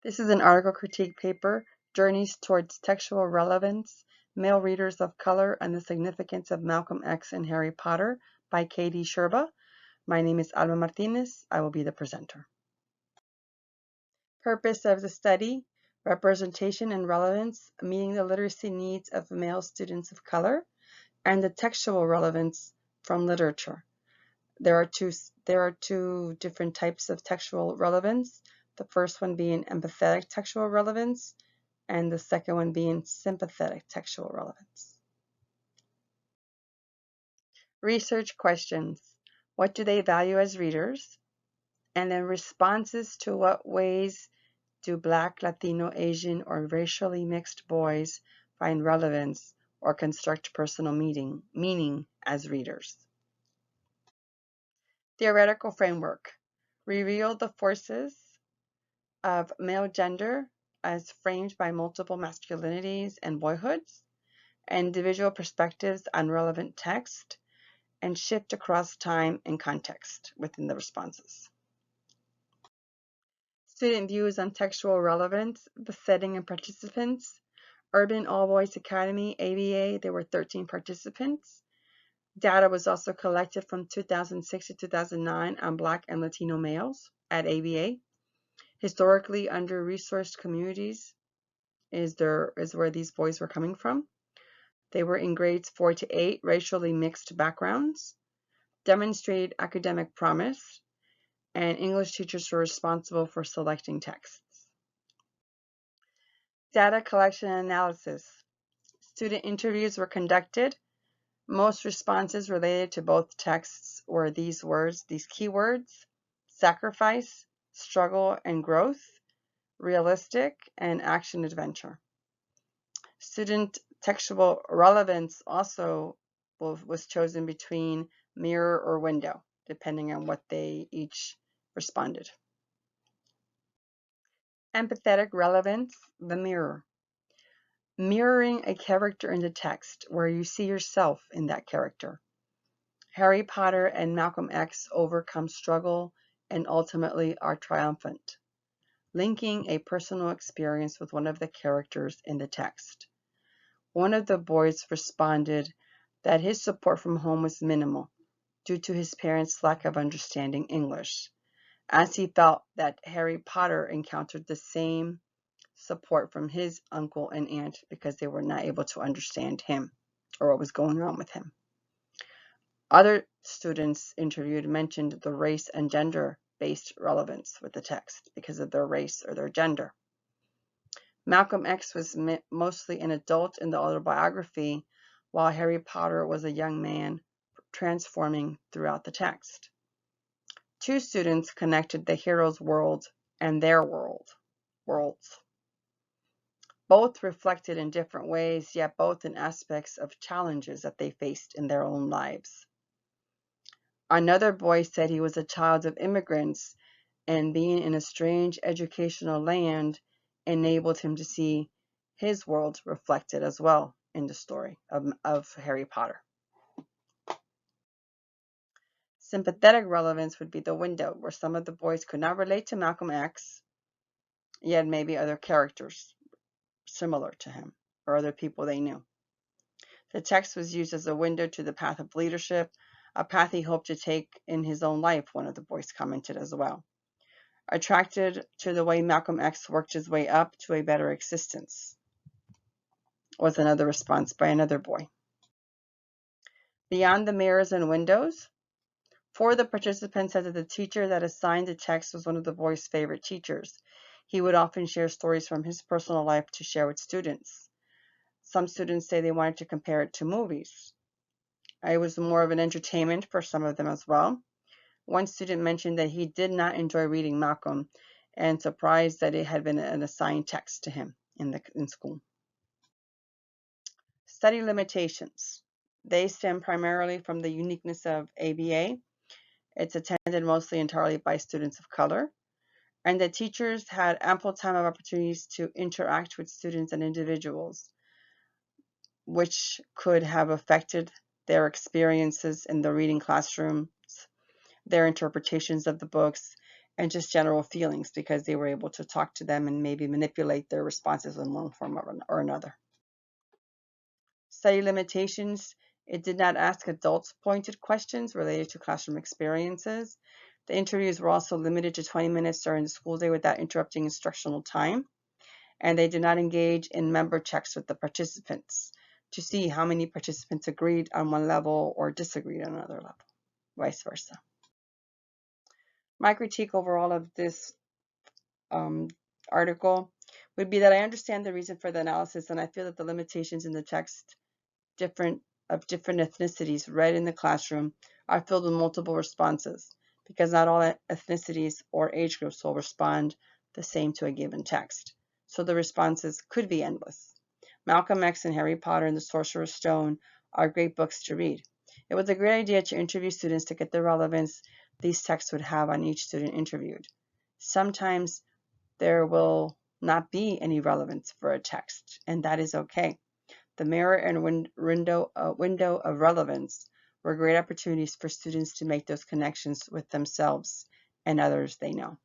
This is an article critique paper, Journeys Towards Textual Relevance, Male Readers of Color and the Significance of Malcolm X and Harry Potter by Katie Sherba. My name is Alma Martinez. I will be the presenter. Purpose of the study, representation and relevance, meeting the literacy needs of male students of color, and the textual relevance from literature. There are two different types of textual relevance. The first one being empathetic textual relevance, and the second one being sympathetic textual relevance. Research questions. What do they value as readers? And then responses to what ways do Black, Latino, Asian, or racially mixed boys find relevance or construct personal meaning as readers? Theoretical framework. Reveal the forces of male gender as framed by multiple masculinities and boyhoods, individual perspectives on relevant text, and shift across time and context within the responses. Student views on textual relevance, the setting and participants. Urban All Boys Academy, ABA, there were 13 participants. Data was also collected from 2006 to 2009 on Black and Latino males at ABA. Historically under-resourced communities is where these boys were coming from. They were in grades 4 to 8, racially mixed backgrounds, demonstrated academic promise, and English teachers were responsible for selecting texts. Data collection and analysis. Student interviews were conducted. Most responses related to both texts were these keywords: sacrifice, struggle and growth, realistic, and action adventure. Student textual relevance also was chosen between mirror or window, depending on what they each responded. Empathetic relevance, the mirror. Mirroring a character in the text where you see yourself in that character. Harry Potter and Malcolm X overcome struggle and ultimately are triumphant, linking a personal experience with one of the characters in the text. One of the boys responded that his support from home was minimal due to his parents' lack of understanding English, as he felt that Harry Potter encountered the same support from his uncle and aunt because they were not able to understand him or what was going on with him. Other students interviewed mentioned the race and gender-based relevance with the text because of their race or their gender. Malcolm X was mostly an adult in the autobiography, while Harry Potter was a young man transforming throughout the text. Two students connected the hero's world and their worlds. Both reflected in different ways, yet both in aspects of challenges that they faced in their own lives. Another boy said he was a child of immigrants, and being in a strange educational land enabled him to see his world reflected as well in the story of Harry Potter. Sympathetic relevance would be the window, where some of the boys could not relate to Malcolm X, yet maybe other characters similar to him or other people they knew. The text was used as a window to the path of leadership, a path he hoped to take in his own life, one of the boys commented as well. Attracted to the way Malcolm X worked his way up to a better existence, was another response by another boy. Beyond the mirrors and windows, 4 of the participants said that the teacher that assigned the text was one of the boys' favorite teachers. He would often share stories from his personal life to share with students. Some students say they wanted to compare it to movies. It was more of an entertainment for some of them as well. One student mentioned that he did not enjoy reading Malcolm and surprised that it had been an assigned text to him in school. Study limitations. They stem primarily from the uniqueness of ABA. It's attended mostly entirely by students of color, and the teachers had ample time of opportunities to interact with students and individuals, which could have affected their experiences in the reading classrooms, their interpretations of the books, and just general feelings, because they were able to talk to them and maybe manipulate their responses in one form or another. Study limitations. It did not ask adults-pointed questions related to classroom experiences. The interviews were also limited to 20 minutes during the school day without interrupting instructional time. And they did not engage in member checks with the participants to see how many participants agreed on one level or disagreed on another level, vice versa. My critique overall of this article would be that I understand the reason for the analysis, and I feel that the limitations in the text different ethnicities read in the classroom are filled with multiple responses, because not all ethnicities or age groups will respond the same to a given text. So the responses could be endless. Malcolm X and Harry Potter and the Sorcerer's Stone are great books to read. It was a great idea to interview students to get the relevance these texts would have on each student interviewed. Sometimes there will not be any relevance for a text, and that is okay. The mirror and window of relevance were great opportunities for students to make those connections with themselves and others they know.